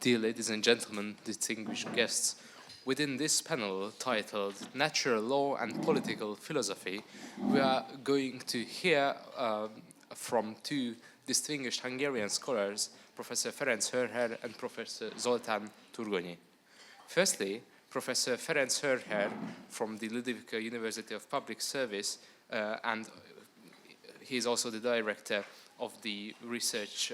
Dear ladies and gentlemen, distinguished guests, within this panel titled Natural Law and Political Philosophy, we are going to hear from two distinguished Hungarian scholars, Professor Ferenc Hörcher and Professor Zoltán Turgonyi. Firstly, Professor Ferenc Hörcher from the Ludovika University of Public Service, and he is also the director of the Research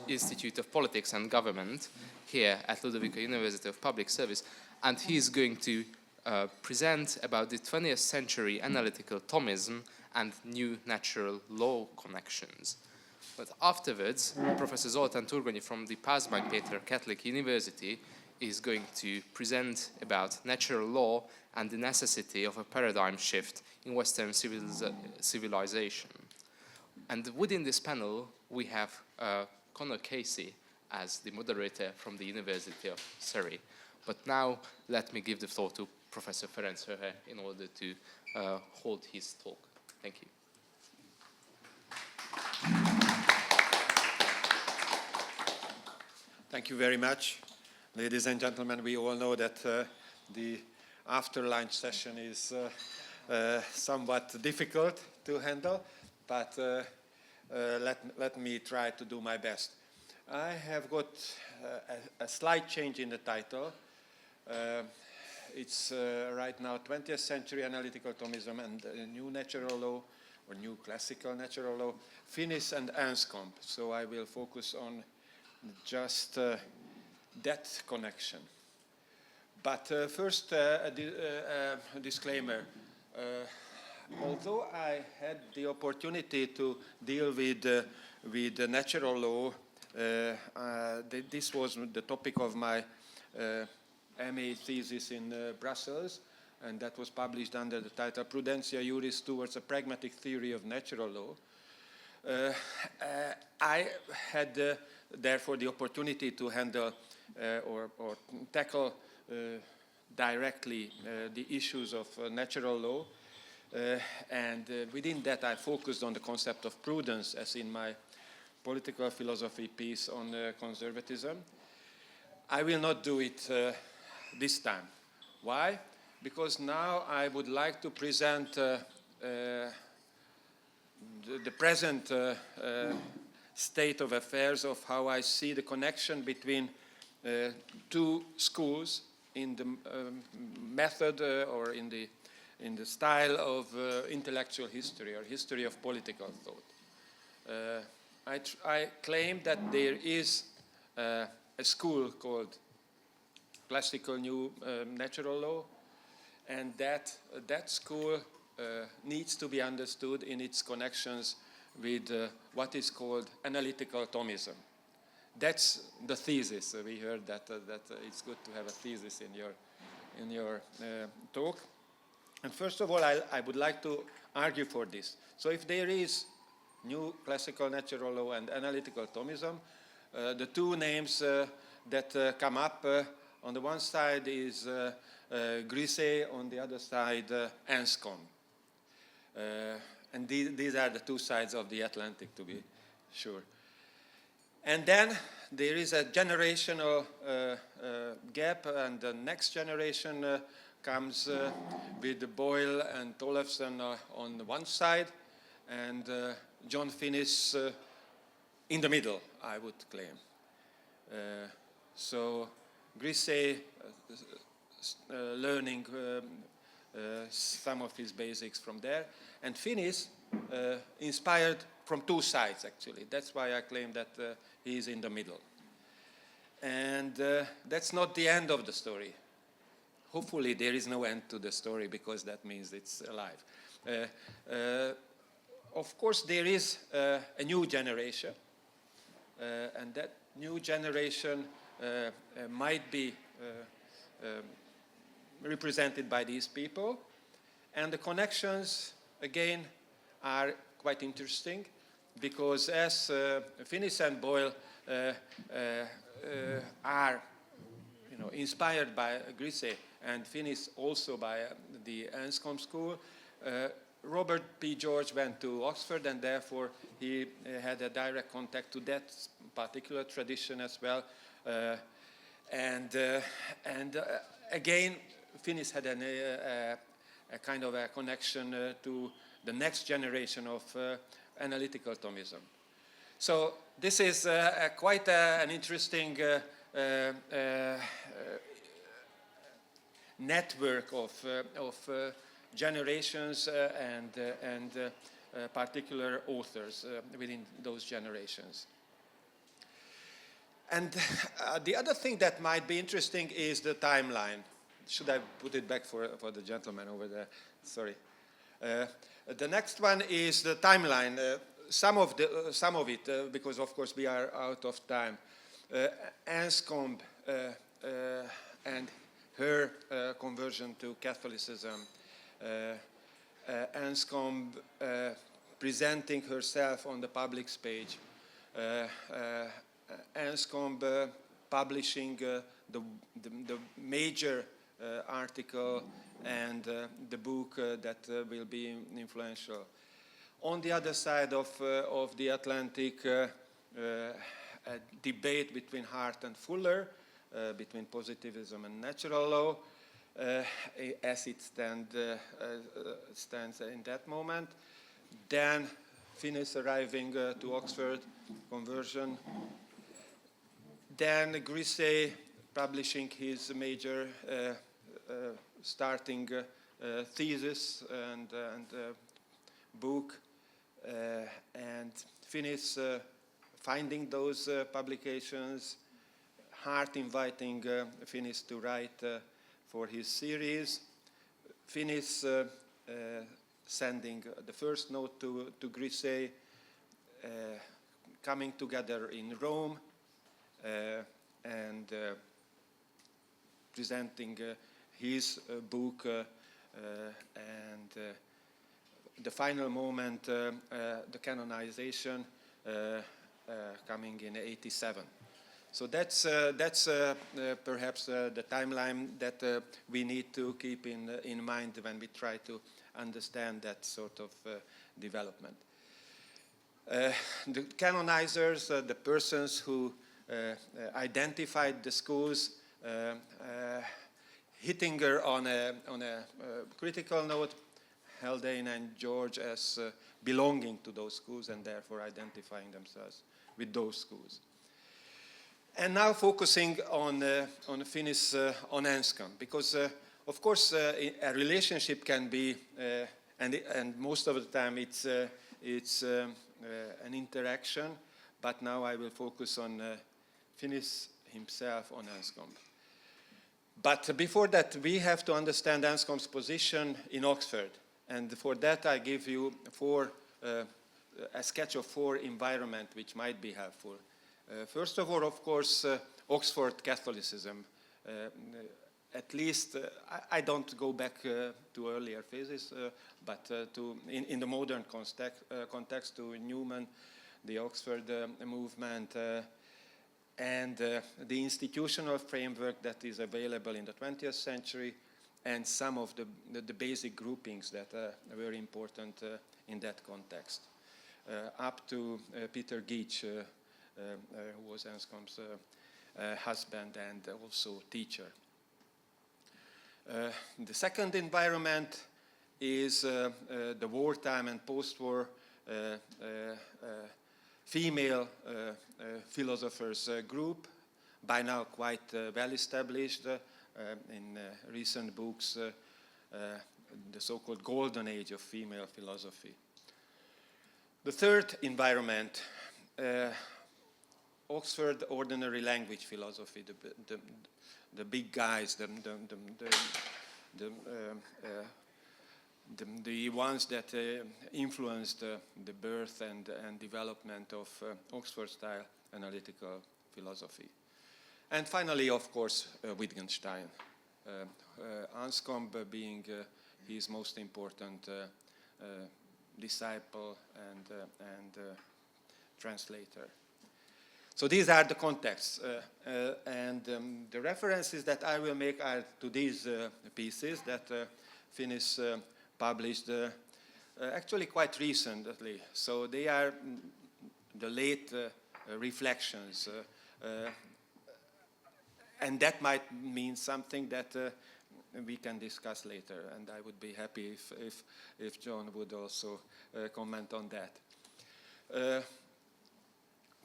Institute of Politics and Government here at Ludovika University of Public Service, and he is going to present about the 20th century analytical Thomism and new natural law connections. But afterwards, Professor Zoltán Turgonyi from the Pázmány Péter Catholic University is going to present about natural law and the necessity of a paradigm shift in Western civilization. And within this panel, we have Conor Casey as the moderator from the University of Surrey. But now, let me give the floor to Professor Ferenc Hörcher in order to hold his talk. Thank you. Thank you very much. Ladies and gentlemen, we all know that the after-lunch session is somewhat difficult to handle, but let me try to do my best. I have got a slight change in the title. It's right now 20th century analytical Thomism and new natural law, or new classical natural law, Finis and Anscombe. So I will focus on just that connection. But first, a disclaimer. Although I had the opportunity to deal with natural law, this was the topic of my MA thesis in Brussels, and that was published under the title Prudentia Juris Towards a Pragmatic Theory of Natural Law. I had therefore the opportunity to handle or tackle directly the issues of natural law, and within that I focused on the concept of prudence, as in my political philosophy piece on conservatism. I will not do it this time. Why? Because now I would like to present the present state of affairs of how I see the connection between two schools in the method or in the style of intellectual history or history of political thought. I claim that there is a school called classical new natural law, and that school needs to be understood in its connections with what is called analytical Thomism. That's the thesis. We heard that it's good to have a thesis in your talk. And first of all, I would like to argue for this. So if there is new classical natural law and analytical Thomism, the two names that come up on the one side is Grisey, on the other side Anscombe. And these are the two sides of the Atlantic, to be sure. And then there is a generational gap, and the next generation comes with Boyle and Tollefson on one side, and John Finis in the middle, I would claim. So Grisey learning some of his basics from there, and Finis inspired from two sides, actually. That's why I claim that he is in the middle. And that's not the end of the story. Hopefully there is no end to the story, because that means it's alive. Of course, there is a new generation, and that new generation might be represented by these people, and the connections, again, are quite interesting, because as Finis and Boyle are inspired by Grisey, and Finis also by the Anscombe School, Robert P. George went to Oxford, and therefore he had a direct contact to that particular tradition as well. Again, Finnish had a kind of a connection to the next generation of analytical Thomism. So this is quite an interesting network of generations and particular authors within those generations. And the other thing that might be interesting is the timeline. Should I put it back for the gentleman over there? Sorry. The next one is the timeline. Some of it, because of course we are out of time. Anscombe and her conversion to Catholicism. Anscombe presenting herself on the public stage. Anscombe publishing the major article and the book that will be influential. On the other side of the Atlantic, a debate between Hart and Fuller, between positivism and natural law, as it stands in that moment. Then Finnish arriving to Oxford, conversion. Then Grisey publishing his major starting thesis and book, and Finnish finding those publications, Hart inviting Finnish to write for his series, Finnish sending the first note to Grisey, coming together in Rome, and presenting his book, and the final moment, the canonization, coming in '87. So that's perhaps the timeline that we need to keep in mind when we try to understand that sort of development. The canonizers, the persons who identified the schools, hitting her on a critical note, Haldane and George as belonging to those schools and therefore identifying themselves with those schools. And now focusing on Finnish, on Anscombe, because of course a relationship can be, and most of the time it's an interaction, but now I will focus on Finnish himself, on Anscombe. But before that, we have to understand Anscombe's position in Oxford. And for that, I give you a sketch of 4 environments which might be helpful. First of all, of course, Oxford Catholicism. At least, I don't go back to earlier phases, but in the modern context to Newman, the Oxford movement, and the institutional framework that is available in the 20th century, and some of the basic groupings that are very important in that context, up to Peter Geach, who was Anscombe's husband and also teacher. The second environment is the wartime and post-war female philosophers group, by now quite well established in recent books, the so-called golden age of female philosophy. The third environment, Oxford ordinary language philosophy, the big guys, the ones that influenced the birth and development of Oxford-style analytical philosophy. And finally, of course, Wittgenstein, Anscombe being his most important disciple and translator. So these are the contexts, and the references that I will make are to these pieces that Finnish published actually quite recently. So they are the late reflections. And that might mean something that we can discuss later, and I would be happy if John would also comment on that.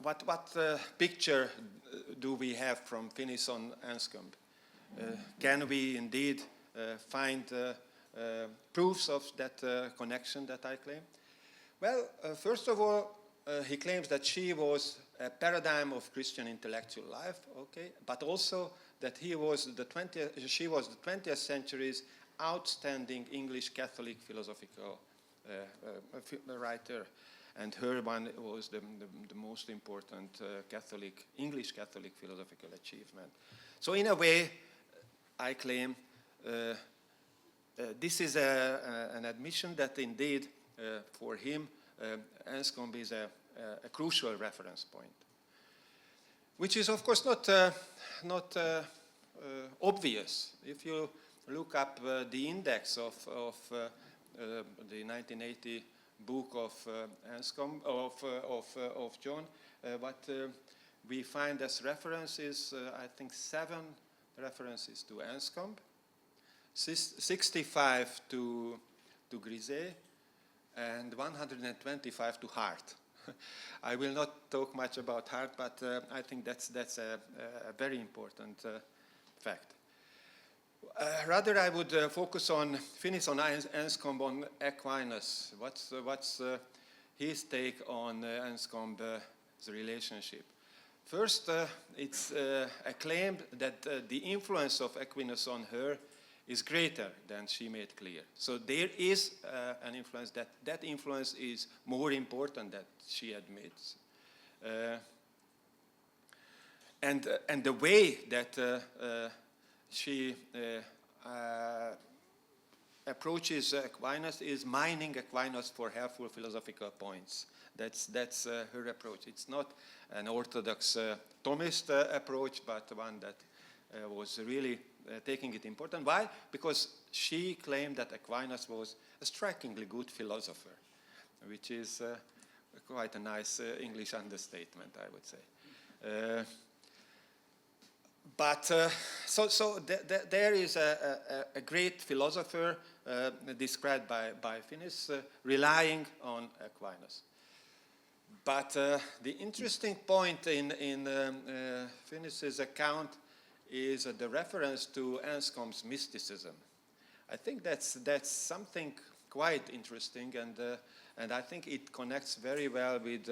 What picture do we have from Finnish on Anscombe? Can we indeed find proofs of that connection that I claim? Well, first of all, he claims that she was a paradigm of Christian intellectual life, okay, but also that she was the 20th century's outstanding English Catholic philosophical writer, and her one was the most important English Catholic philosophical achievement. So in a way, I claim this is an admission that indeed, for him, Anscombe is a crucial reference point, which is of course not obvious. If you look up the index of the 1980 book of Anscombe of John, what we find as references, I think 7 references to Anscombe, 65 to Grisey, and 125 to Hart. I will not talk much about Hart, but I think that's a very important fact. Rather, I would focus on Finnish on Anscombe on Aquinas. What's his take on Anscombe's relationship? First, it's acclaimed that the influence of Aquinas on her is greater than she made clear. So there is an influence. That influence is more important than she admits. And the way that she approaches Aquinas is mining Aquinas for helpful philosophical points. That's her approach. It's not an orthodox Thomist approach, but one that was really taking it important. Why? Because she claimed that Aquinas was a strikingly good philosopher, which is quite a nice English understatement, I would say. There is a great philosopher described by Finnish relying on Aquinas. But the interesting point in Finish's account is the reference to Anscombe's mysticism. I think that's something quite interesting, and I think it connects very well with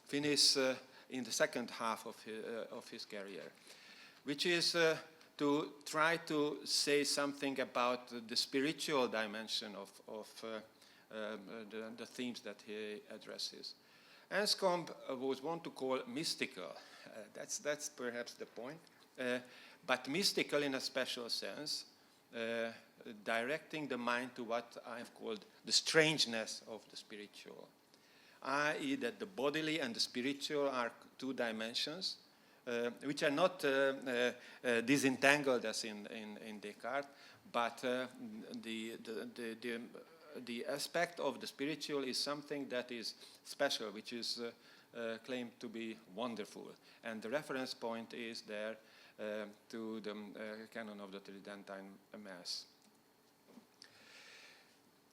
Finnish in the second half of his career, which is to try to say something about the spiritual dimension of the themes that he addresses. Anscombe was one to call mystical. That's perhaps the point. But mystical in a special sense, directing the mind to what I've called the strangeness of the spiritual, i.e. that the bodily and the spiritual are 2 dimensions, which are not disentangled as in Descartes, but the aspect of the spiritual is something that is special, which is claimed to be wonderful. And the reference point is there to the canon of the Tridentine Mass.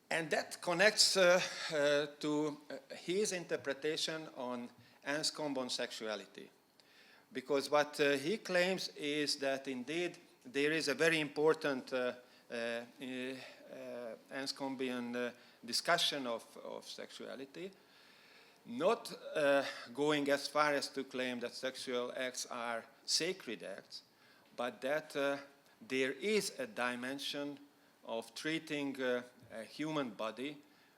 And that connects to his interpretation on Anscombe on sexuality. Because what he claims is that indeed there is a very important Anscombean discussion of sexuality, not going as far as to claim that sexual acts are sacred acts, but that there is a dimension of treating a human body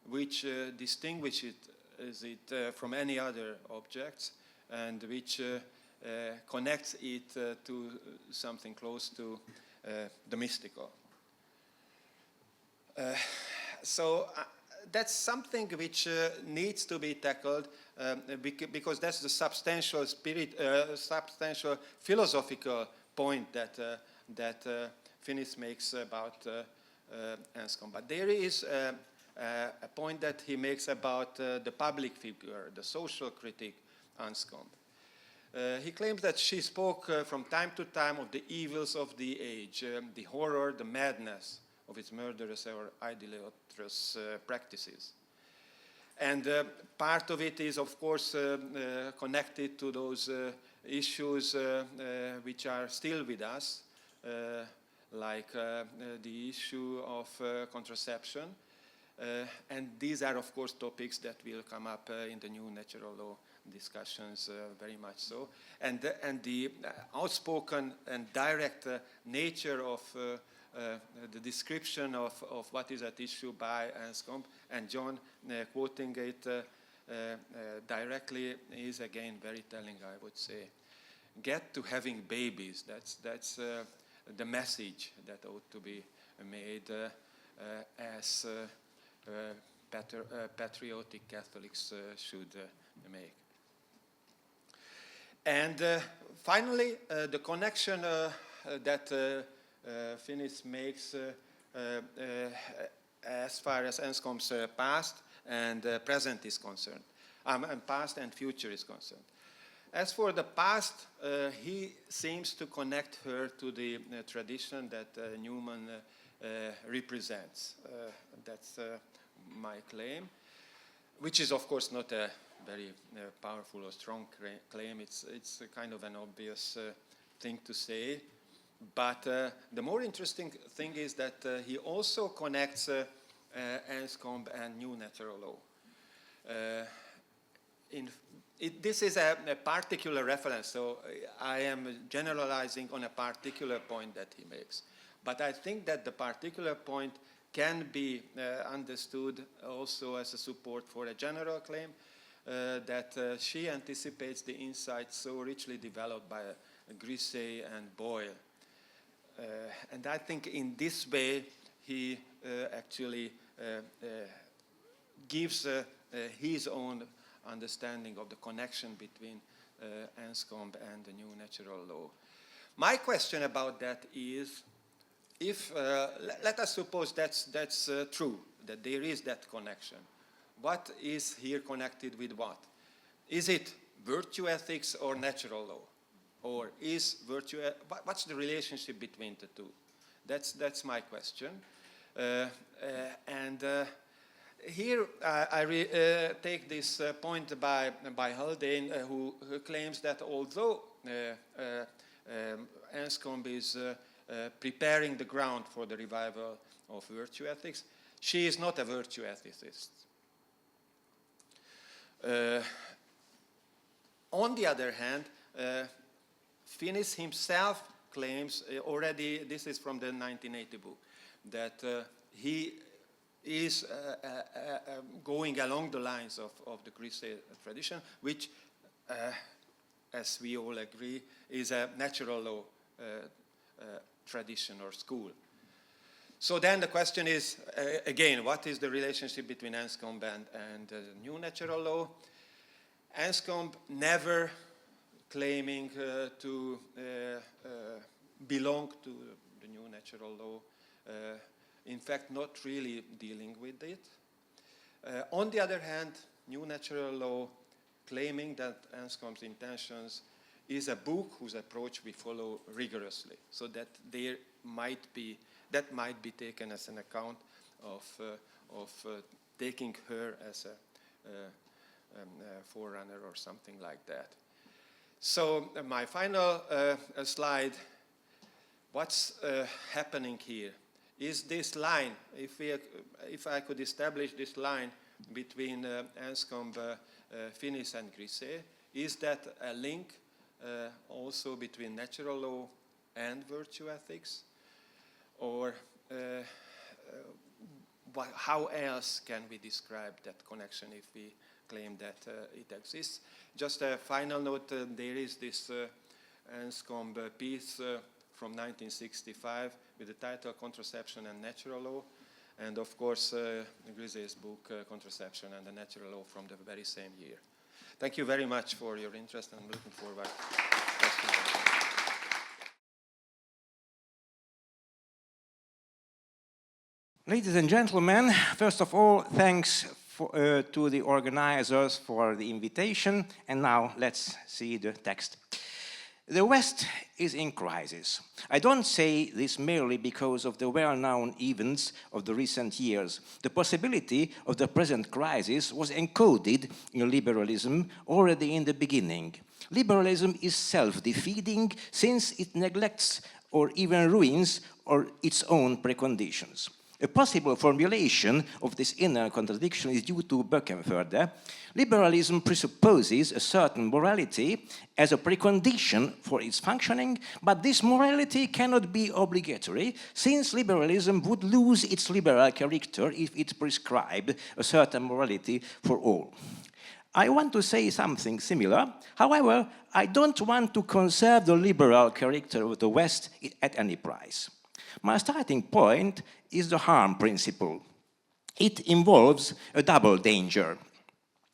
which distinguishes it from any other objects, and which connects it to something close to the mystical. So that's something which needs to be tackled because that's the substantial substantial philosophical point that Finnish makes about Anscombe. But there is a point that he makes about the public figure, the social critic, Anscombe. He claims that she spoke from time to time of the evils of the age, the horror, the madness of its murderous or idolatrous practices. And part of it is, of course, connected to those issues which are still with us, like the issue of contraception. And these are, of course, topics that will come up in the new natural law discussions, very much so. And the outspoken and direct nature of the description of what is at issue by Anscombe, and John quoting it directly is again very telling, I would say. Get to having babies, that's the message that ought to be made as patriotic Catholics should make. And finally, the connection that Finis makes as far as Anscombe's past and present is concerned, and past and future is concerned. As for the past, he seems to connect her to the tradition that Newman represents. That's my claim, which is, of course, not a very powerful or strong claim. It's a kind of an obvious thing to say. But the more interesting thing is that he also connects Anscombe and new natural law. This is a particular reference, so I am generalizing on a particular point that he makes. But I think that the particular point can be understood also as a support for a general claim that she anticipates the insights so richly developed by Grisey and Boyle. And I think in this way he actually gives his own understanding of the connection between Anscombe and the new natural law. My question about that is, if let us suppose that's true, that there is that connection, what is here connected with what? Is it virtue ethics or natural law? Or is virtue, what's the relationship between the two? That's my question. Here I take this point by Haldane, who claims that although Anscombe is preparing the ground for the revival of virtue ethics, she is not a virtue ethicist. On the other hand, Finis himself claims, already, this is from the 1980 book, that he is going along the lines of the Grisey tradition, which, as we all agree, is a natural law tradition or school. So then the question is, again, what is the relationship between Anscombe and new natural law? Anscombe never claiming to belong to the new natural law, in fact, not really dealing with it. On the other hand, new natural law claiming that Anscombe's intentions is a book whose approach we follow rigorously, so that that might be taken as an account of taking her as a forerunner or something like that. So my final slide, what's happening here? Is this line, if I could establish this line between Anscombe, Finis and Grisey, is that a link also between natural law and virtue ethics? Or how else can we describe that connection if we claim that it exists? Just a final note, there is this Anscombe piece from 1965 with the title Contraception and Natural Law, and of course Grisey's book Contraception and the Natural Law from the very same year. Thank you very much for your interest, and I'm looking forward to questions. Ladies and gentlemen, first of all, thanks to the organizers for the invitation, and now let's see the text. The West is in crisis. I don't say this merely because of the well-known events of the recent years. The possibility of the present crisis was encoded in liberalism already in the beginning. Liberalism is self-defeating since it neglects or even ruins its own preconditions. A possible formulation of this inner contradiction is due to Böckenförde. Liberalism presupposes a certain morality as a precondition for its functioning, but this morality cannot be obligatory, since liberalism would lose its liberal character if it prescribed a certain morality for all. I want to say something similar. However, I don't want to conserve the liberal character of the West at any price. My starting point is the harm principle. It involves a double danger.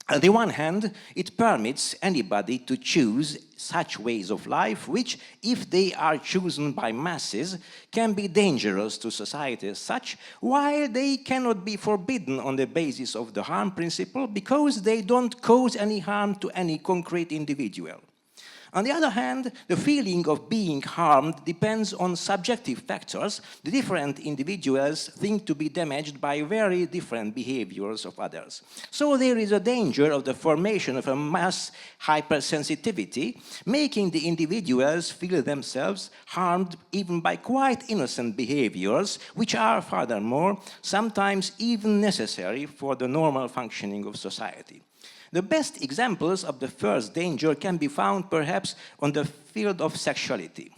On the one hand, it permits anybody to choose such ways of life which, if they are chosen by masses, can be dangerous to society as such, while they cannot be forbidden on the basis of the harm principle because they don't cause any harm to any concrete individual. On the other hand, the feeling of being harmed depends on subjective factors. The different individuals think to be damaged by very different behaviors of others. So there is a danger of the formation of a mass hypersensitivity, making the individuals feel themselves harmed even by quite innocent behaviors, which are furthermore sometimes even necessary for the normal functioning of society. The best examples of the first danger can be found perhaps on the field of sexuality.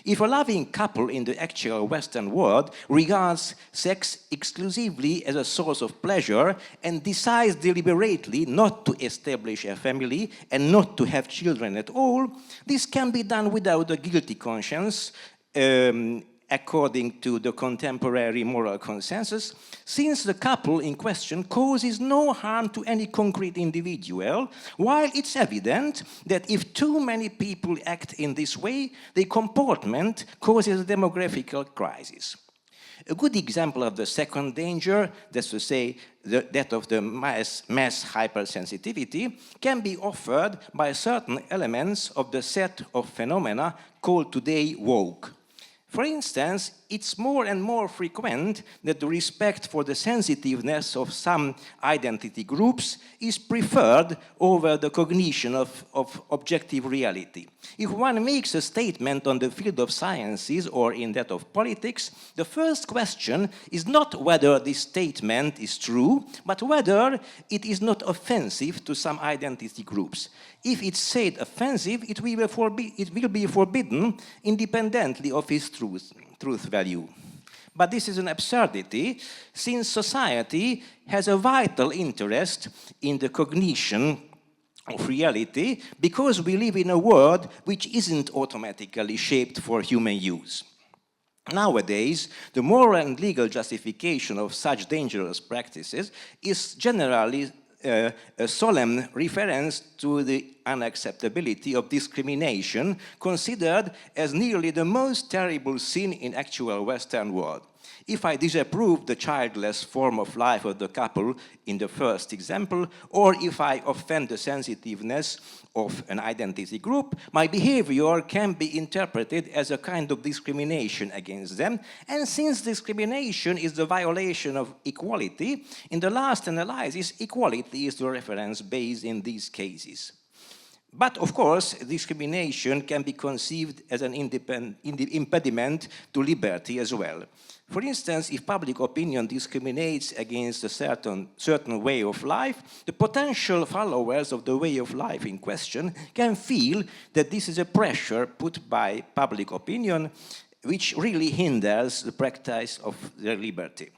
If a loving couple in the actual Western world regards sex exclusively as a source of pleasure and decides deliberately not to establish a family and not to have children at all, this can be done without a guilty conscience, according to the contemporary moral consensus, since the couple in question causes no harm to any concrete individual, while it's evident that if too many people act in this way, their comportment causes a demographical crisis. A good example of the second danger, that's to say, that of the mass hypersensitivity, can be offered by certain elements of the set of phenomena called today woke. For instance, it's more and more frequent that the respect for the sensitiveness of some identity groups is preferred over the cognition of objective reality. If one makes a statement on the field of sciences or in that of politics, the first question is not whether this statement is true, but whether it is not offensive to some identity groups. If it's said offensive, it will be forbidden independently of its truth value. But this is an absurdity, since society has a vital interest in the cognition of reality, because we live in a world which isn't automatically shaped for human use. Nowadays, the moral and legal justification of such dangerous practices is generally a solemn reference to the unacceptability of discrimination, considered as nearly the most terrible sin in actual Western world. If I disapprove the childless form of life of the couple in the first example, or if I offend the sensitiveness of an identity group, my behavior can be interpreted as a kind of discrimination against them. And since discrimination is the violation of equality, in the last analysis, equality is the reference base in these cases. But of course, discrimination can be conceived as an impediment to liberty as well. For instance, if public opinion discriminates against a certain way of life, the potential followers of the way of life in question can feel that this is a pressure put by public opinion which really hinders the practice of their liberty.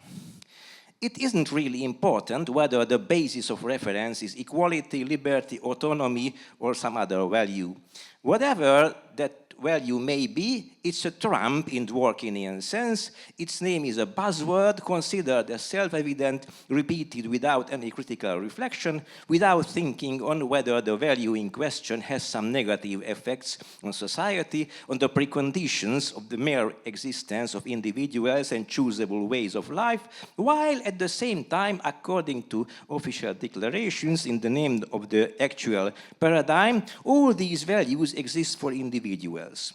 It isn't really important whether the basis of reference is equality, liberty, autonomy, or some other value. Whatever that value may be, it's a trump in Dworkinian sense. Its name is a buzzword considered as self-evident, repeated without any critical reflection, without thinking on whether the value in question has some negative effects on society, on the preconditions of the mere existence of individuals and choosable ways of life, while at the same time, according to official declarations in the name of the actual paradigm, all these values exist for individuals.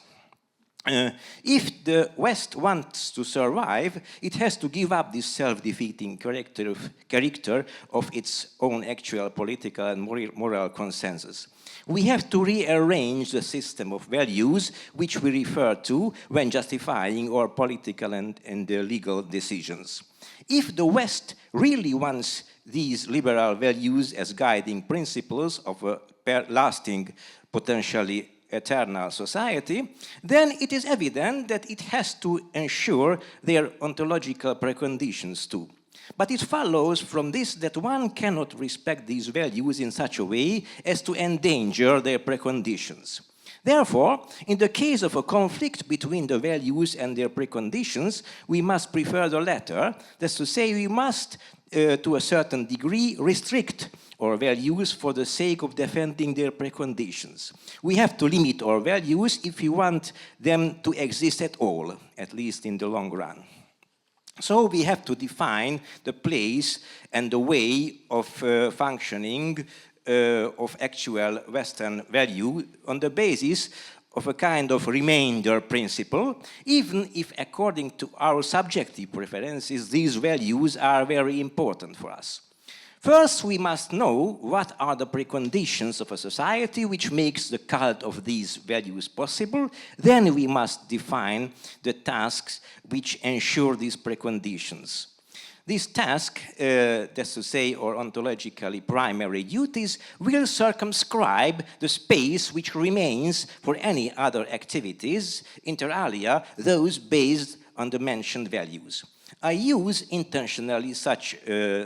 If the West wants to survive, it has to give up this self-defeating character of its own actual political and moral consensus. We have to rearrange the system of values which we refer to when justifying our political and legal decisions. If the West really wants these liberal values as guiding principles of a lasting, potentially eternal society, then it is evident that it has to ensure their ontological preconditions too. But it follows from this that one cannot respect these values in such a way as to endanger their preconditions. Therefore, in the case of a conflict between the values and their preconditions, we must prefer the latter. That's to say, we must, to a certain degree, restrict our values for the sake of defending their preconditions. We have to limit our values if we want them to exist at all, at least in the long run. So we have to define the place and the way of functioning of actual Western value on the basis of a kind of remainder principle, even if according to our subjective preferences, these values are very important for us. First, we must know what are the preconditions of a society which makes the cult of these values possible. Then we must define the tasks which ensure these preconditions. This task, that's to say, or ontologically primary duties, will circumscribe the space which remains for any other activities, inter alia, those based on the mentioned values. I use intentionally such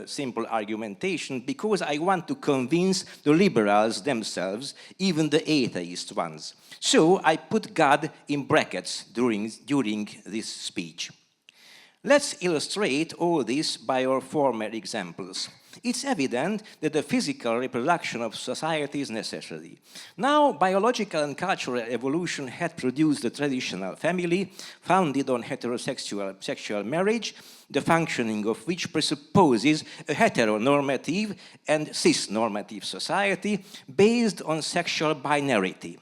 simple argumentation because I want to convince the liberals themselves, even the atheist ones. So I put God in brackets during this speech. Let's illustrate all this by our former examples. It's evident that the physical reproduction of society is necessary. Now, biological and cultural evolution had produced the traditional family, founded on heterosexual sexual marriage, the functioning of which presupposes a heteronormative and cisnormative society based on sexual binarity.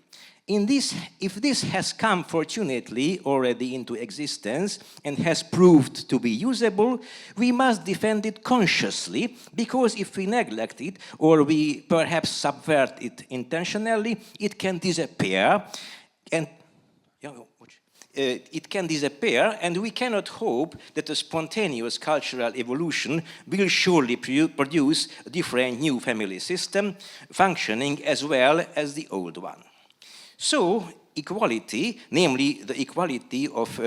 If this has come fortunately already into existence and has proved to be usable, we must defend it consciously, because if we neglect it or we perhaps subvert it intentionally, it can disappear, and we cannot hope that a spontaneous cultural evolution will surely produce a different new family system functioning as well as the old one. So, equality, namely the equality of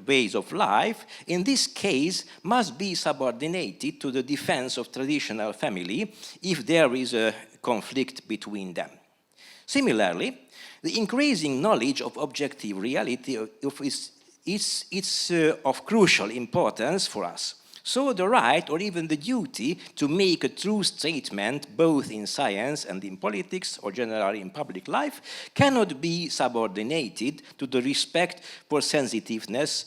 ways of life, in this case must be subordinated to the defense of traditional family if there is a conflict between them. Similarly, the increasing knowledge of objective reality is of crucial importance for us. So the right, or even the duty, to make a true statement, both in science and in politics, or generally in public life, cannot be subordinated to the respect for sensitiveness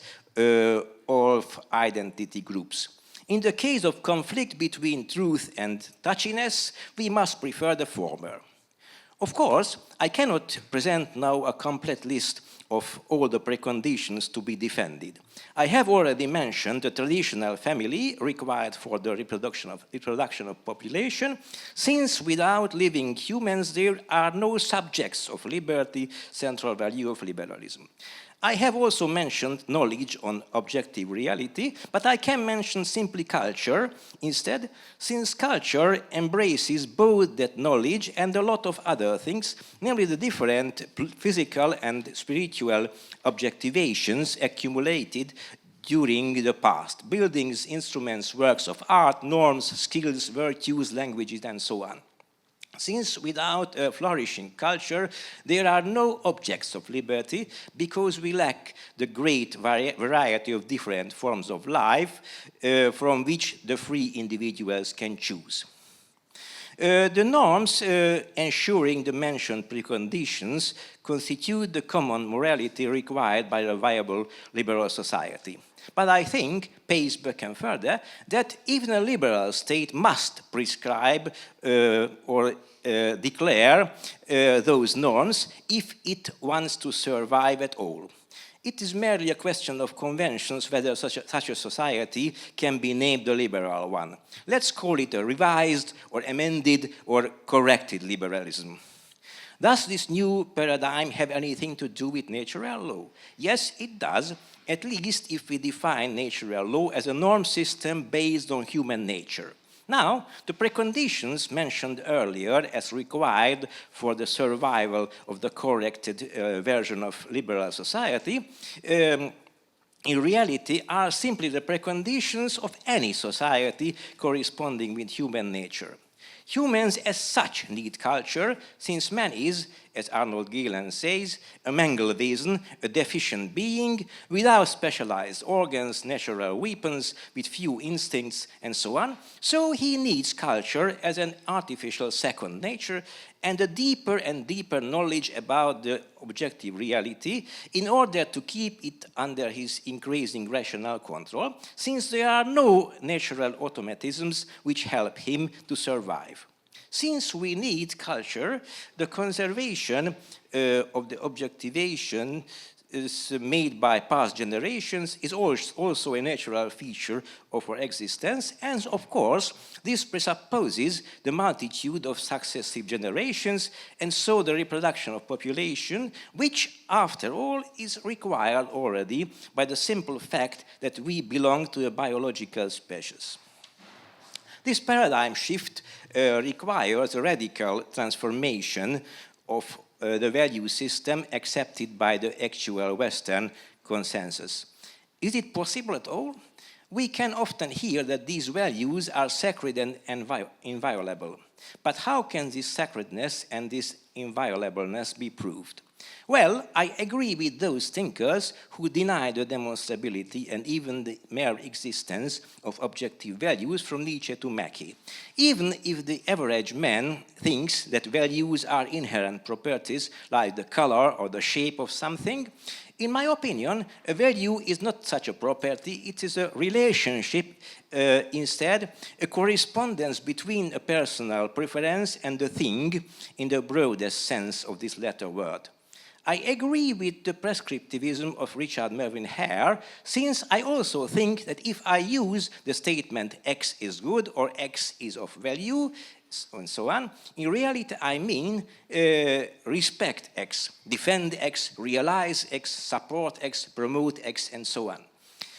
of identity groups. In the case of conflict between truth and touchiness, we must prefer the former. Of course, I cannot present now a complete list of all the preconditions to be defended. I have already mentioned the traditional family required for the reproduction of population, since without living humans there are no subjects of liberty, central value of liberalism. I have also mentioned knowledge on objective reality, but I can mention simply culture instead, since culture embraces both that knowledge and a lot of other things, namely the different physical and spiritual objectivations accumulated during the past: buildings, instruments, works of art, norms, skills, virtues, languages, and so on. Since without a flourishing culture, there are no objects of liberty, because we lack the great variety of different forms of life from which the free individuals can choose. The norms ensuring the mentioned preconditions constitute the common morality required by a viable liberal society. But I think, pays Böcken further, that even a liberal state must prescribe or declare those norms if it wants to survive at all. It is merely a question of conventions whether such a society can be named a liberal one. Let's call it a revised or amended or corrected liberalism. Does this new paradigm have anything to do with natural law? Yes, it does, at least if we define natural law as a norm system based on human nature. Now, the preconditions mentioned earlier as required for the survival of the corrected version of liberal society, in reality are simply the preconditions of any society corresponding with human nature. Humans as such need culture, since man is, as Arnold Gehlen says, a Mangelwesen, a deficient being, without specialized organs, natural weapons, with few instincts, and so on. So he needs culture as an artificial second nature and a deeper and deeper knowledge about the objective reality in order to keep it under his increasing rational control, since there are no natural automatisms which help him to survive. Since we need culture, the conservation of the objectivation is made by past generations is also a natural feature of our existence, and of course this presupposes the multitude of successive generations and so the reproduction of population, which after all is required already by the simple fact that we belong to a biological species. This paradigm shift requires a radical transformation of the value system accepted by the actual Western consensus. Is it possible at all? We can often hear that these values are sacred and inviolable. But how can this sacredness and this inviolableness be proved? Well, I agree with those thinkers who deny the demonstrability and even the mere existence of objective values from Nietzsche to Mackey. Even if the average man thinks that values are inherent properties like the color or the shape of something, in my opinion, a value is not such a property, it is a relationship, instead, a correspondence between a personal preference and the thing in the broadest sense of this latter word. I agree with the prescriptivism of Richard Melvin Hare, since I also think that if I use the statement X is good or X is of value, and so on, in reality I mean respect X, defend X, realize X, support X, promote X, and so on.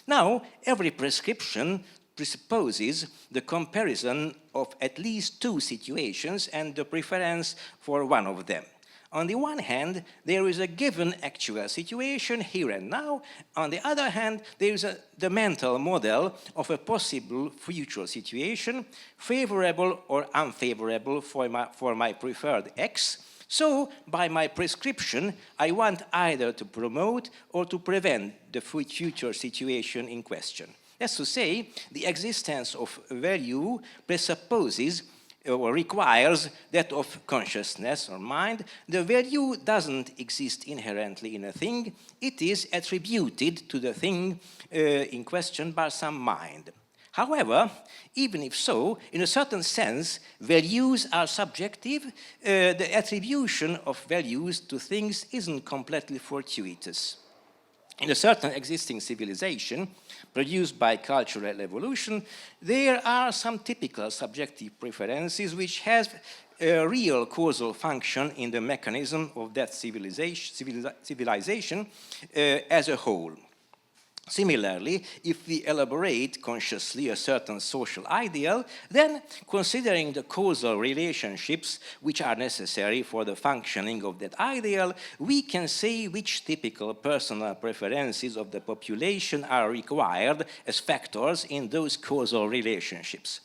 Now, every prescription presupposes the comparison of at least two situations and the preference for one of them. On the one hand, there is a given actual situation here and now. On the other hand, there is the mental model of a possible future situation, favorable or unfavorable for my preferred X. So, by my prescription, I want either to promote or to prevent the future situation in question. That's to say, the existence of value presupposes or requires that of consciousness or mind. The value doesn't exist inherently in a thing, it is attributed to the thing in question by some mind. However, even if so, in a certain sense, values are subjective. The attribution of values to things isn't completely fortuitous. In a certain existing civilization, produced by cultural evolution, there are some typical subjective preferences which have a real causal function in the mechanism of that civilization as a whole. Similarly, if we elaborate consciously a certain social ideal, then considering the causal relationships which are necessary for the functioning of that ideal, we can say which typical personal preferences of the population are required as factors in those causal relationships.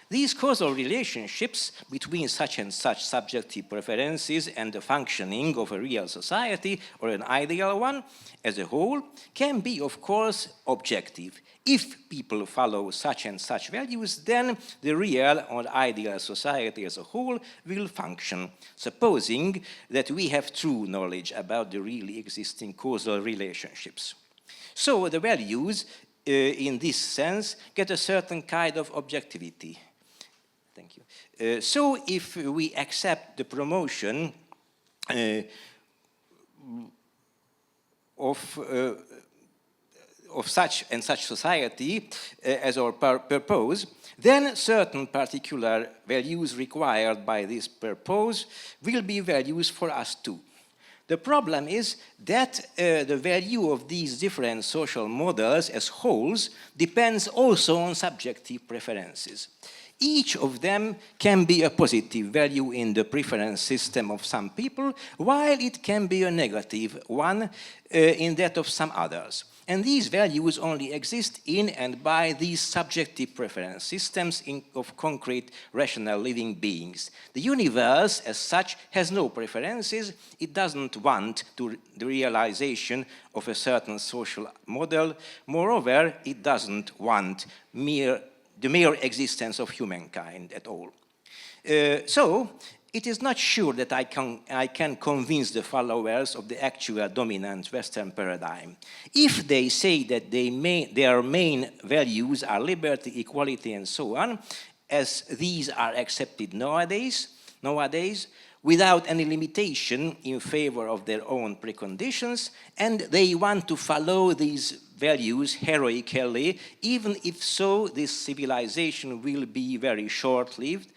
These causal relationships between such and such subjective preferences and the functioning of a real society or an ideal one as a whole can be, of course, objective. If people follow such and such values, then the real or ideal society as a whole will function, supposing that we have true knowledge about the really existing causal relationships. So the values, in this sense, get a certain kind of objectivity. Thank you. So if we accept the promotion of such and such society as our purpose, then certain particular values required by this purpose will be values for us too. The problem is that the value of these different social models as wholes depends also on subjective preferences. Each of them can be a positive value in the preference system of some people, while it can be a negative one in that of some others. And these values only exist in and by these subjective preference systems of concrete, rational living beings. The universe, as such, has no preferences. It doesn't want the realization of a certain social model. Moreover, it doesn't want the mere existence of humankind at all. So, it is not sure that I can convince the followers of the actual dominant Western paradigm. If they say that their main values are liberty, equality, and so on, as these are accepted nowadays, without any limitation in favor of their own preconditions, and they want to follow these values heroically, even if so, this civilization will be very short-lived,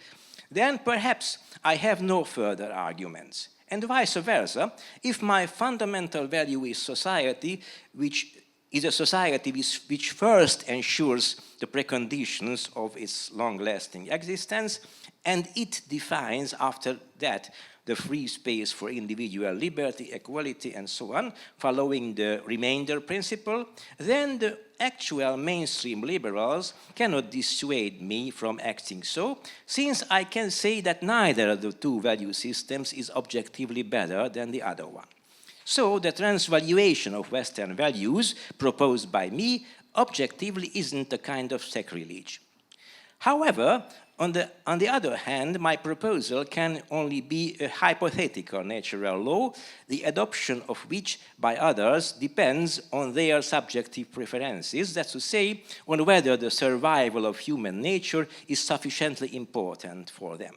then perhaps I have no further arguments. And vice versa, if my fundamental value is society, which is a society which first ensures the preconditions of its long-lasting existence, and it defines after that the free space for individual liberty, equality, and so on, following the remainder principle, then the actual mainstream liberals cannot dissuade me from acting so, since I can say that neither of the two value systems is objectively better than the other one. So the transvaluation of Western values proposed by me objectively isn't a kind of sacrilege. However, on the other hand, my proposal can only be a hypothetical natural law, the adoption of which by others depends on their subjective preferences, that's to say, on whether the survival of human nature is sufficiently important for them.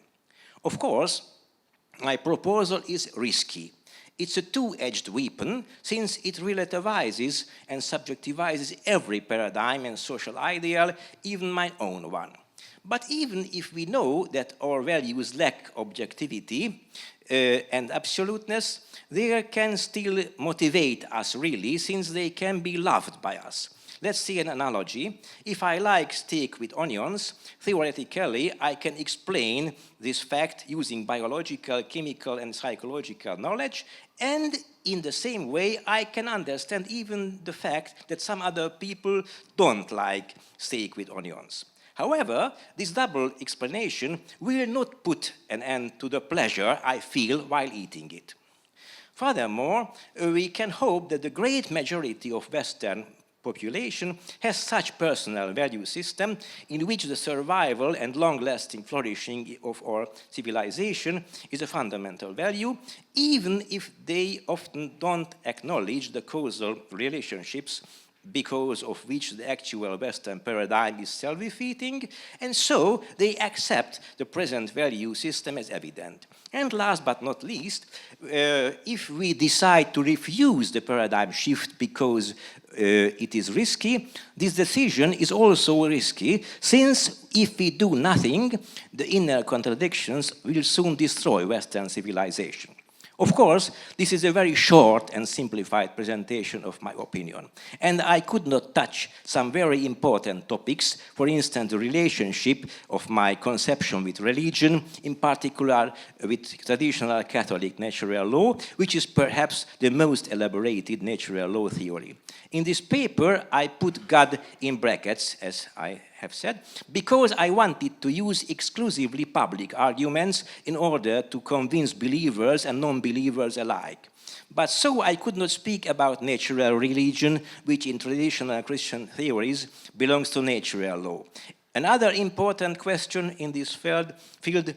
Of course, my proposal is risky. It's a two-edged weapon, since it relativizes and subjectivizes every paradigm and social ideal, even my own one. But even if we know that our values lack objectivity and absoluteness, they can still motivate us really, since they can be loved by us. Let's see an analogy. If I like steak with onions, theoretically I can explain this fact using biological, chemical, and psychological knowledge, and in the same way I can understand even the fact that some other people don't like steak with onions. However, this double explanation will not put an end to the pleasure I feel while eating it. Furthermore, we can hope that the great majority of Western population has such personal value system in which the survival and long-lasting flourishing of our civilization is a fundamental value, even if they often don't acknowledge the causal relationships because of which the actual Western paradigm is self-defeating, and so they accept the present value system as evident. And last but not least, if we decide to refuse the paradigm shift because it is risky, this decision is also risky, since if we do nothing, the inner contradictions will soon destroy Western civilization. Of course, this is a very short and simplified presentation of my opinion, and I could not touch some very important topics, for instance, the relationship of my conception with religion, in particular with traditional Catholic natural law, which is perhaps the most elaborated natural law theory. In this paper, I put God in brackets, as I have said, because I wanted to use exclusively public arguments in order to convince believers and non-believers alike. But so I could not speak about natural religion, which in traditional Christian theories belongs to natural law. Another important question in this field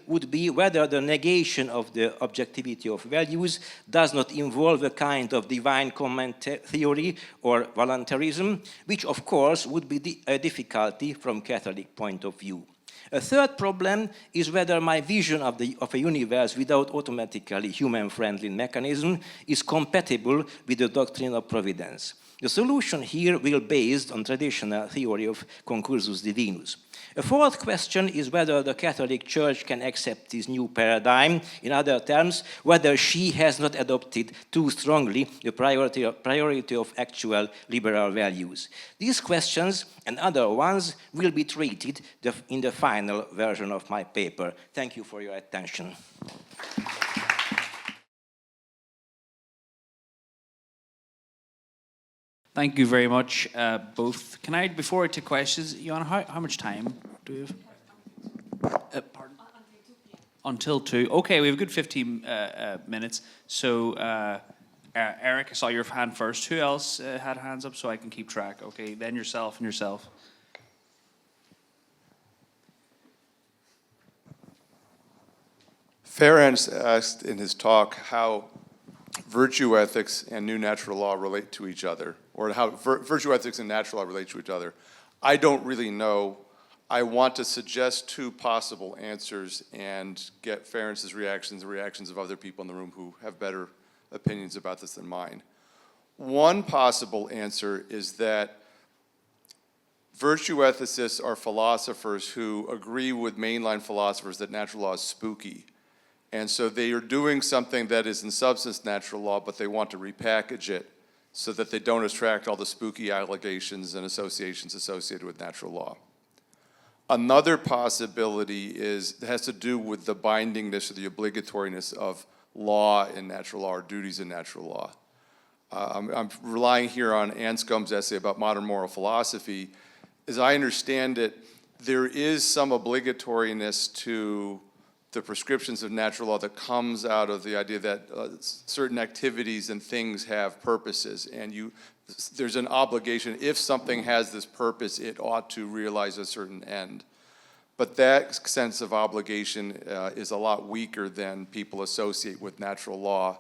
would be whether the negation of the objectivity of values does not involve a kind of divine comment theory or voluntarism, which of course would be a difficulty from Catholic point of view. A third problem is whether my vision of a universe without automatically human-friendly mechanism is compatible with the doctrine of providence. The solution here will be based on traditional theory of concursus divinus. A fourth question is whether the Catholic Church can accept this new paradigm. In other terms, whether she has not adopted too strongly the priority of actual liberal values. These questions and other ones will be treated in the final version of my paper. Thank you for your attention. Thank you very much, both. Can I, before I take questions, Joanna, how much time do we have? Pardon? Until 2. Okay, we have a good 15 minutes. So, Eric, I saw your hand first. Who else had hands up so I can keep track? Okay, then yourself and yourself. Ferenc asked in his talk how virtue ethics and new natural law relate to each other, or how virtue ethics and natural law relate to each other. I don't really know. I want to suggest two possible answers and get Ferenc's reactions, the reactions of other people in the room who have better opinions about this than mine. One possible answer is that virtue ethicists are philosophers who agree with mainline philosophers that natural law is spooky. And so they are doing something that is in substance natural law, but they want to repackage it so that they don't attract all the spooky allegations and associations associated with natural law. Another possibility has to do with the bindingness or the obligatoriness of law in natural law or duties in natural law. I'm relying here on Anscombe's essay about modern moral philosophy. As I understand it, there is some obligatoriness to the prescriptions of natural law that comes out of the idea that certain activities and things have purposes, and there's an obligation. If something has this purpose, it ought to realize a certain end. But that sense of obligation is a lot weaker than people associate with natural law.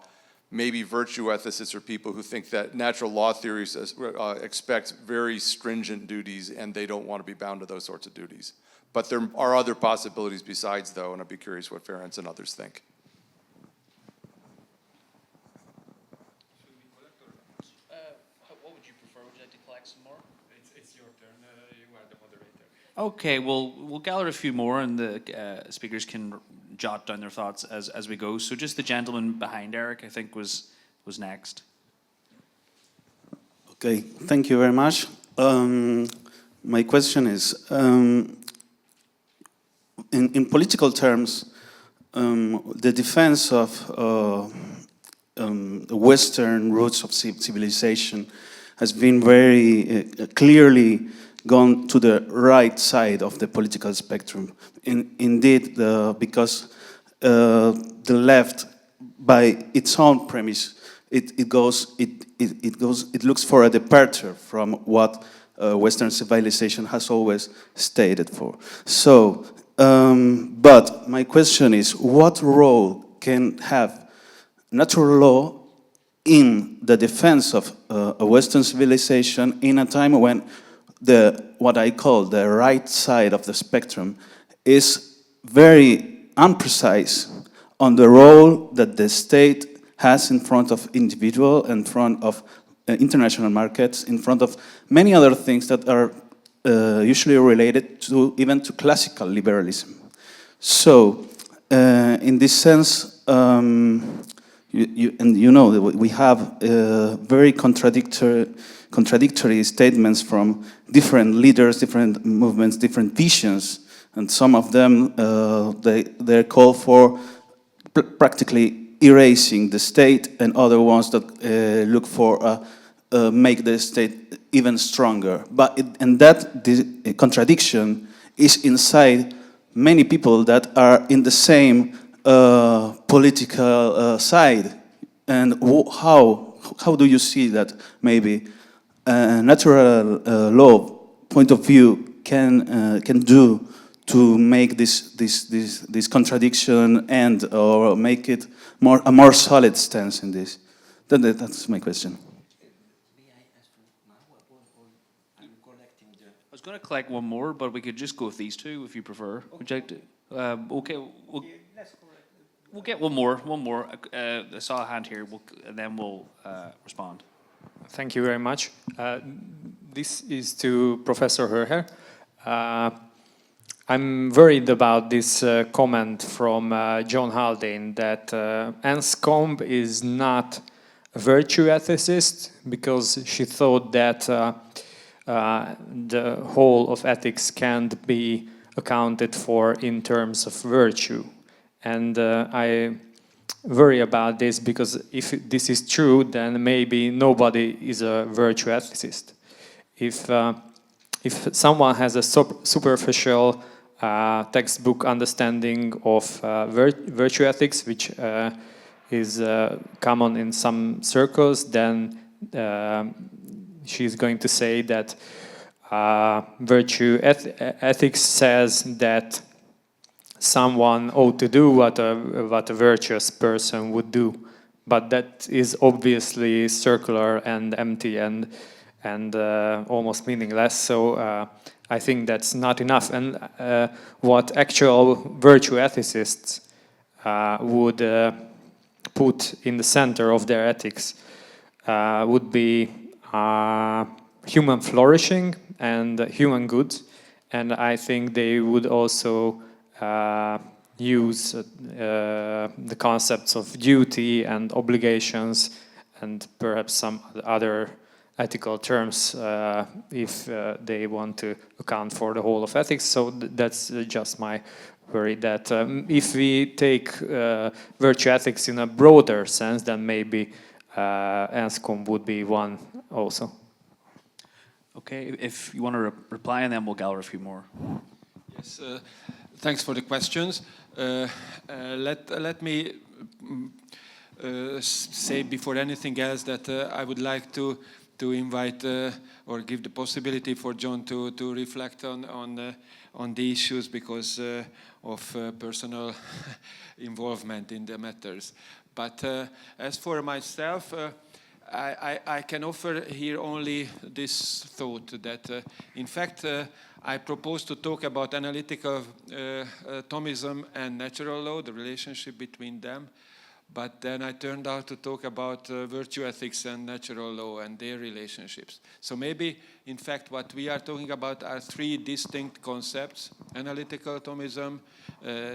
Maybe virtue ethicists are people who think that natural law theories expect very stringent duties and they don't want to be bound to those sorts of duties. But there are other possibilities besides, though, and I'd be curious what Ferenc and others think. What would you prefer? Would you like to collect some more? It's your turn. You are the moderator. Okay, we'll gather a few more, and the speakers can jot down their thoughts as we go. So just the gentleman behind Eric, I think, was next. Okay, thank you very much. My question is, in political terms, the defense of the Western roots of civilization has been very clearly gone to the right side of the political spectrum. Indeed, because the left, by its own premise, it looks for a departure from what Western civilization has always stated for. So, but my question is, what role can have natural law in the defense of a Western civilization in a time when what I call the right side of the spectrum is very imprecise on the role that the state has in front of individual, in front of international markets, in front of many other things that are usually related to even to classical liberalism. So, in this sense, you know, we have very contradictory statements from different leaders, different movements, different visions, and some of them they call for practically erasing the state, and other ones that look for make the state even stronger. But and that contradiction is inside many people that are in the same political side. And how do you see that maybe natural law point of view can do to make this contradiction end, or make it a more solid stance in this? That's my question. I was going to collect one more, but we could just go with these two if you prefer. Would you like to? Okay, we'll get one more. I saw a hand here, and then we'll respond. Thank you very much. This is to Professor Hörcher. I'm worried about this comment from John Haldane that Anscombe is not a virtue ethicist because she thought that the whole of ethics can't be accounted for in terms of virtue. And I worry about this because if this is true, then maybe nobody is a virtue ethicist. If someone has a superficial textbook understanding of virtue ethics, which is common in some circles, then she's going to say that virtue ethics says that someone ought to do what a virtuous person would do, but that is obviously circular and empty and almost meaningless. So I think that's not enough. And what actual virtue ethicists would put in the center of their ethics would be human flourishing and human good. And I think they would also use the concepts of duty and obligations and perhaps some other ethical terms if they want to account for the whole of ethics. So that's just my worry, that if we take virtue ethics in a broader sense, then maybe Anscombe would be one also. Okay, if you want to reply, and then we'll gather a few more. Yes, thanks for the questions. Let me say before anything else that I would like to invite or give the possibility for John to reflect on the issues because of personal involvement in the matters. But as for myself, I can offer here only this thought that, in fact, I propose to talk about analytical Thomism and natural law, the relationship between them. But then I turned out to talk about virtue ethics and natural law and their relationships. So maybe, in fact, what we are talking about are three distinct concepts: analytical Thomism,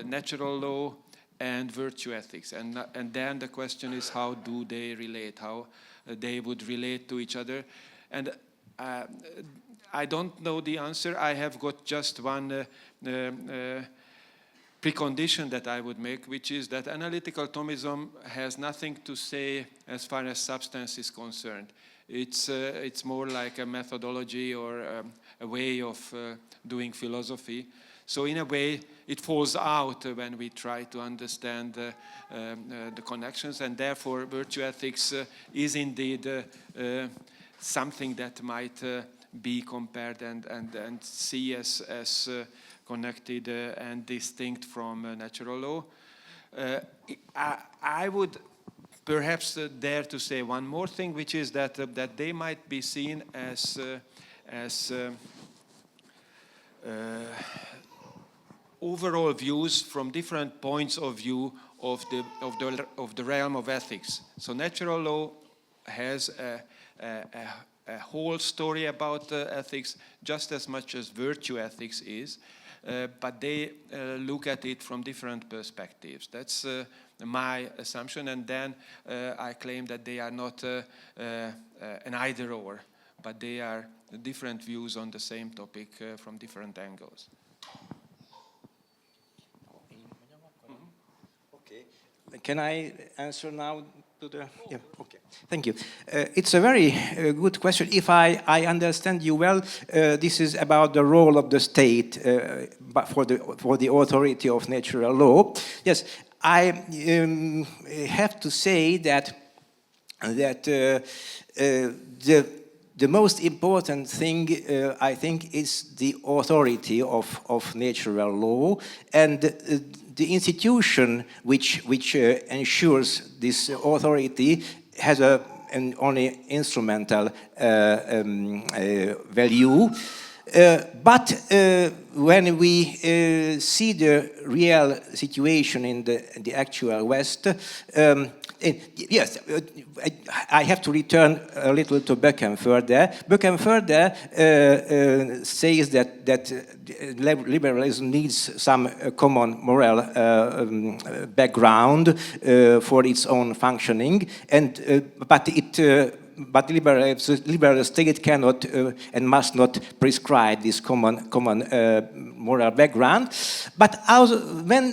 natural law, and virtue ethics. And then the question is, how do they relate? How they would relate to each other? And I don't know the answer. I have got just one precondition that I would make, which is that analytical Thomism has nothing to say as far as substance is concerned. It's more like a methodology or a way of doing philosophy. So in a way, it falls out when we try to understand the connections, and therefore virtue ethics is indeed something that might be compared and see as connected and distinct from natural law. I would perhaps dare to say one more thing, which is that they might be seen as overall views from different points of view of the realm of ethics. So natural law has a whole story about ethics just as much as virtue ethics is. But they look at it from different perspectives. That's my assumption, and then I claim that they are not an either-or, but they are different views on the same topic from different angles. Okay. Can I answer now Yeah, okay. Thank you. It's a very good question. If I understand you well, this is about the role of the state but for the authority of natural law. Yes, I have to say that the most important thing, I think, is the authority of natural law, and the institution which ensures this authority has an only instrumental value. But when we see the real situation in the actual West, yes, I have to return a little to Böckenförde. Böckenförde says that liberalism needs some common moral background for its own functioning, but liberal state cannot and must not prescribe this common moral background. But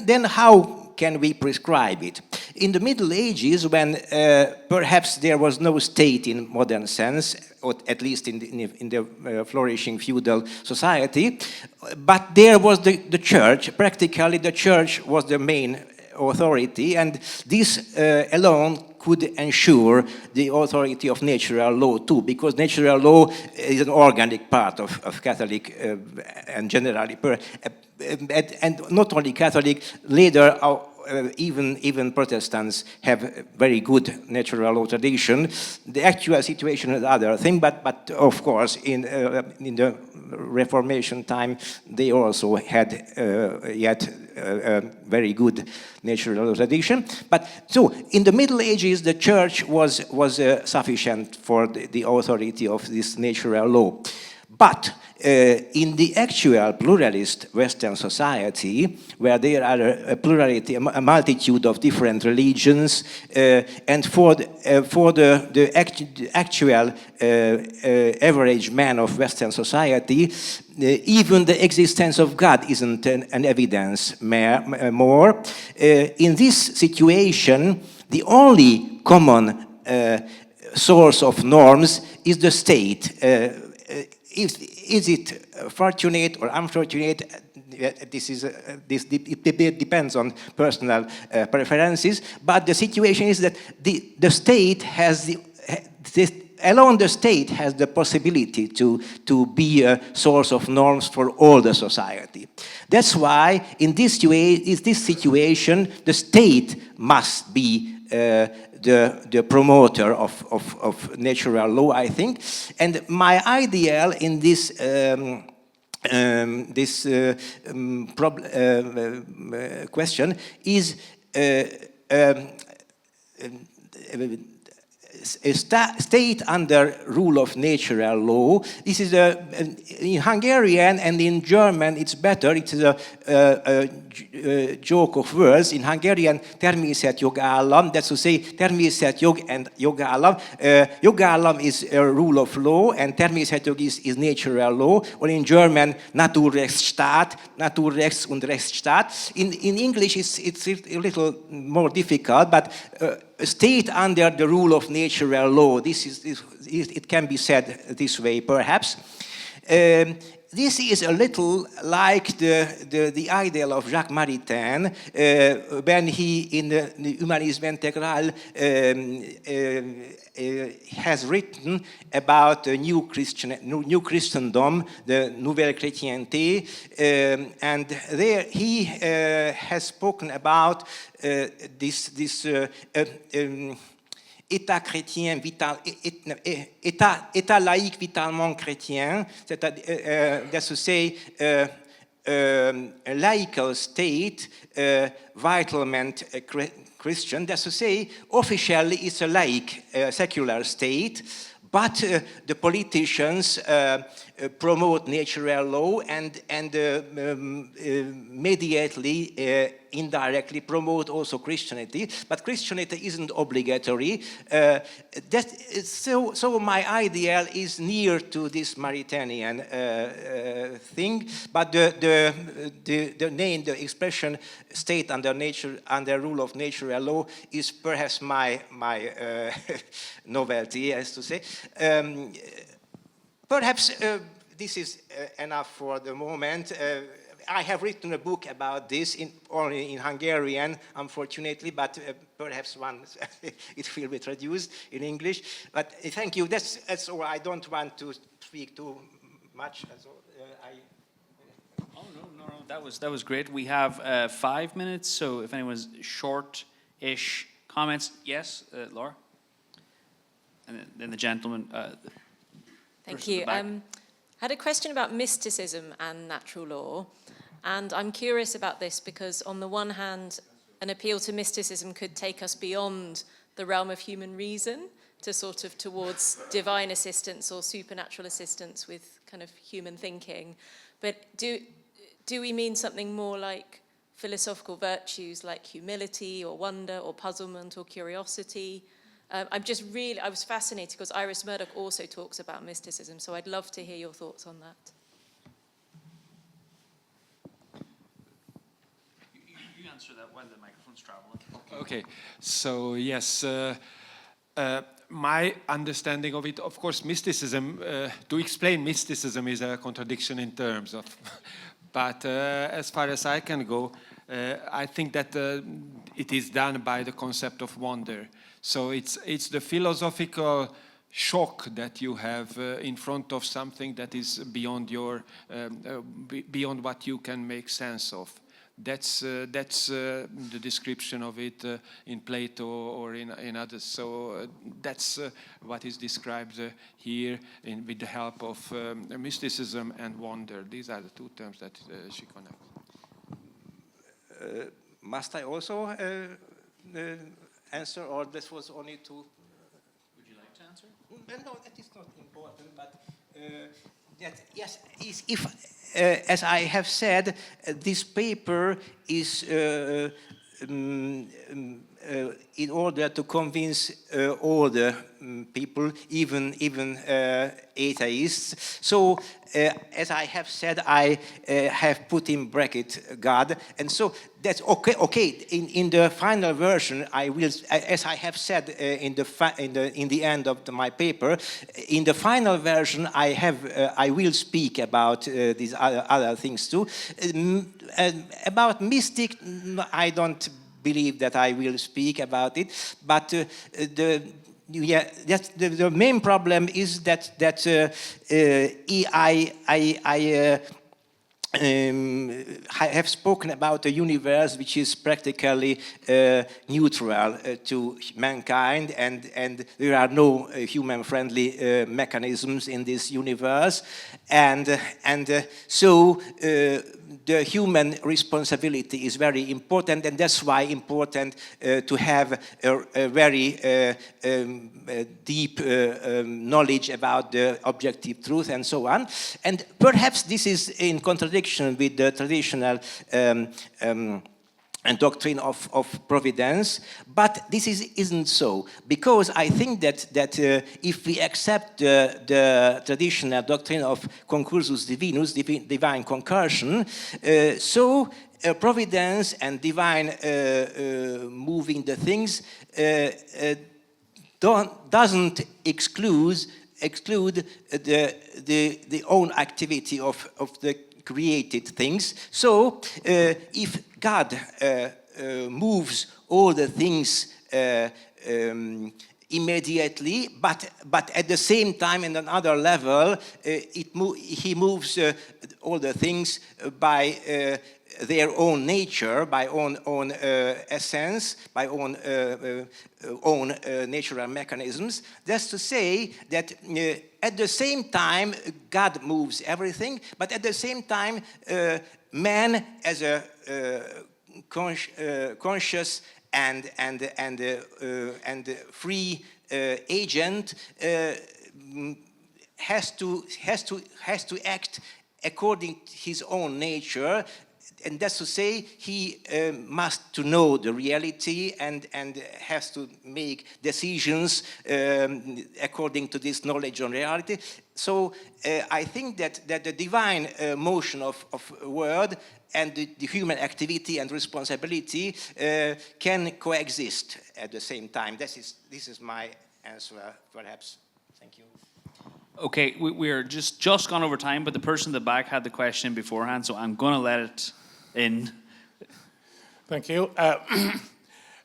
then how can we prescribe it? In the Middle Ages, when perhaps there was no state in modern sense, or at least in the flourishing feudal society, but there was the church. Practically, the church was the main authority, and this alone could ensure the authority of natural law too, because natural law is an organic part of Catholic and generally, and not only Catholic, later even Protestants have very good natural law tradition. The actual situation is another thing, but of course in the Reformation time they also had yet very good natural law tradition. But so in the Middle Ages the church was sufficient for the authority of this natural law. But in the actual pluralist Western society, where there are a plurality, a multitude of different religions, and for the actual average man of Western society, even the existence of God isn't an evidence more. In this situation, the only common source of norms is the state. Is it fortunate or unfortunate? It depends on personal preferences. But the situation is that the state has alone the state has the possibility to be a source of norms for all the society. That's why in this situation the state must be the promoter of natural law, I think. And my ideal in this question is a state under rule of natural law. This is in Hungarian and in German it's better. It's a joke of words. In Hungarian, természetjogállam, that's to say természetjog and jogállam. Jogállam is a rule of law and természetjog is natural law. Or in German, Naturrechtsstaat, Naturrechts und Rechtsstaat. In English, it's a little more difficult, but a state under the rule of natural law. It can be said this way, perhaps. This is a little like the ideal of Jacques Maritain when he, in the Humanisme Integral, has written about the new Christendom, the Nouvelle Chrétienté, and there he has spoken about this État chrétien vital, État laïque vitalement chrétien, that's to say a laical state, vitalment Christian. That's to say, officially it's a laic, secular state, but the politicians promote natural law and mediately, indirectly promote also Christianity. But Christianity isn't obligatory. So my ideal is near to this Maritanian thing, but the name, the expression "state under nature, under rule of natural law" is perhaps my novelty, as to say. Perhaps this is enough for the moment. I have written a book about this, only in Hungarian, unfortunately, but perhaps once it will be traduced in English. But thank you. That's all. I don't want to speak too much. So, Oh no, that was great. We have 5 minutes, so if anyone's short-ish comments, yes, Laura, and then the gentleman. Thank you. Had a question about mysticism and natural law, and I'm curious about this because on the one hand, an appeal to mysticism could take us beyond the realm of human reason to sort of towards divine assistance or supernatural assistance with kind of human thinking. But do we mean something more like philosophical virtues like humility or wonder or puzzlement or curiosity? I was fascinated because Iris Murdoch also talks about mysticism, so I'd love to hear your thoughts on that. You answer that when the microphone's traveling. Okay, so yes, my understanding of it, of course, mysticism, to explain mysticism is a contradiction in terms of, but as far as I can go, I think that it is done by the concept of wonder. So it's the philosophical shock that you have in front of something that is beyond your beyond what you can make sense of. That's the description of it in Plato or in others. So that's what is described here with the help of mysticism and wonder. These are the two terms that she connects. Must I also answer, or this was only to... Would you like to answer? No, that is not important, but yes, if, as I have said, this paper is in order to convince all the people, even atheists. So, as I have said, I have put in bracket God, and so that's okay. Okay, in the final version, I will, as I have said in the end of my paper, in the final version, I will speak about these other things too. About mystic, I don't believe that I will speak about it, but the main problem is that I have spoken about a universe which is practically neutral to mankind, and there are no human-friendly mechanisms in this universe, and so the human responsibility is very important, and that's why important to have a very deep knowledge about the objective truth and so on. And perhaps this is in contradiction with the traditional and doctrine of providence, but this isn't so, because I think that if we accept the traditional doctrine of concursus divinus, divine concursion, so providence and divine moving the things doesn't exclude the own activity of the created things. So if God moves all the things immediately, but at the same time, in another level, he moves all the things by their own nature, by own essence, by own natural mechanisms. That's to say that at the same time, God moves everything, but at the same time, man as a conscious and free agent has to act according to his own nature, and that's to say he must to know the reality and has to make decisions according to this knowledge on reality. So I think that the divine motion of word and the human activity and responsibility can coexist at the same time. This is my answer, perhaps. Thank you. Okay, we're just gone over time, but the person in the back had the question beforehand, so I'm going to let it in. Thank you.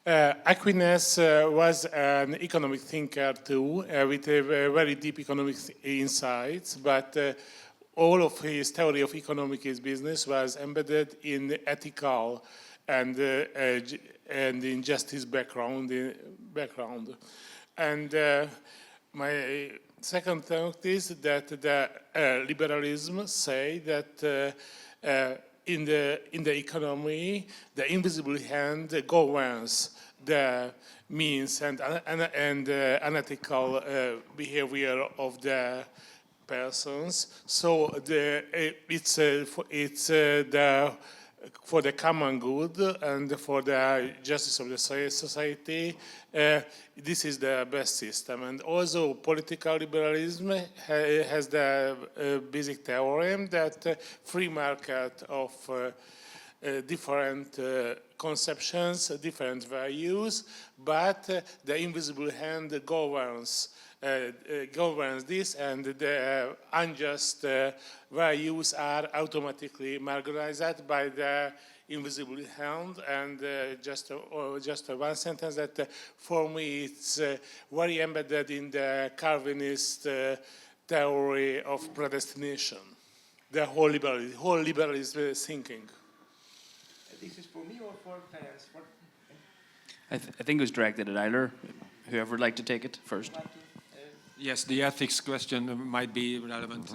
Aquinas was an economic thinker too, with very deep economic insights, but all of his theory of economics business was embedded in ethical and in justice background. And my second thought is that the liberalism say that in the economy, the invisible hand governs the means and unethical behavior of the persons. So it's for the common good and for the justice of the society. This is the best system. And also political liberalism has the basic theorem that free market of different conceptions, different values, but the invisible hand governs this, and the unjust values are automatically marginalized by the invisible hand. And just one sentence that for me it's very embedded in the Calvinist theory of predestination, the whole liberalism thinking. This is for me or for Ferenc? I think it was directed at either. Whoever would like to take it first. Yes, the ethics question might be relevant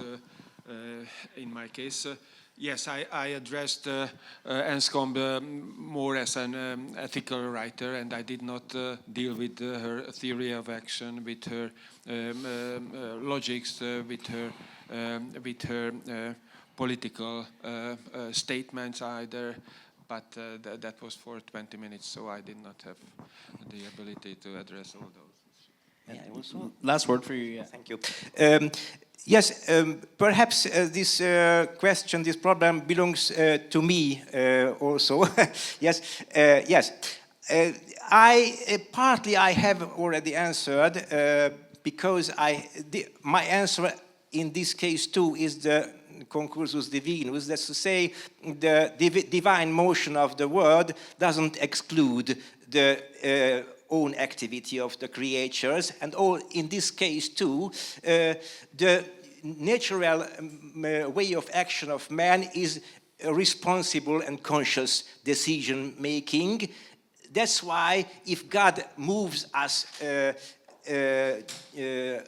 in my case. Yes, I addressed Enscombe more as an ethical writer, and I did not deal with her theory of action, with her logics, with her political statements either. But that was for 20 minutes, so I did not have the ability to address all those. Yeah, last word for you. Yeah. Thank you. Yes, perhaps this question, this problem belongs to me also. Yes, yes. Partly I have already answered because my answer in this case too is the concursus divinus. That's to say, the divine motion of the word doesn't exclude the own activity of the creatures, and all in this case too, the natural way of action of man is responsible and conscious decision making. That's why if God moves us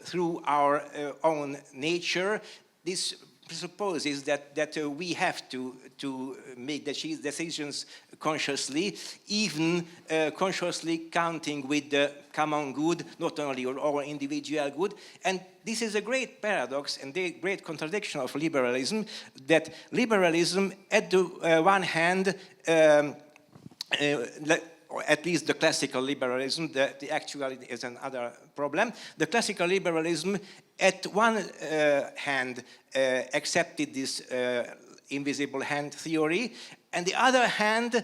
through our own nature, this presupposes that we have to make decisions consciously, even consciously counting with the common good, not only our individual good. And this is a great paradox and a great contradiction of liberalism, that liberalism, at the one hand, at least the classical liberalism, the actuality is another problem. The classical liberalism, at one hand, accepted this invisible hand theory, and the other hand,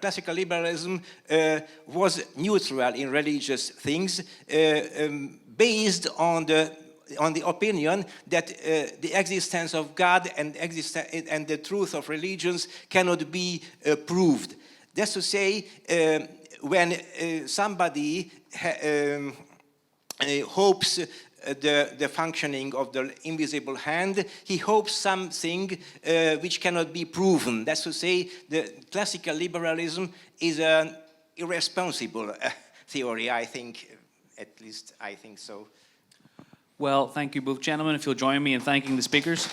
classical liberalism was neutral in religious things, based on the opinion that the existence of God and the truth of religions cannot be proved. That's to say, when somebody hopes the functioning of the invisible hand, he hopes something which cannot be proven. That's to say, the classical liberalism is an irresponsible theory, I think. At least I think so. Well, thank you both gentlemen. If you'll join me in thanking the speakers.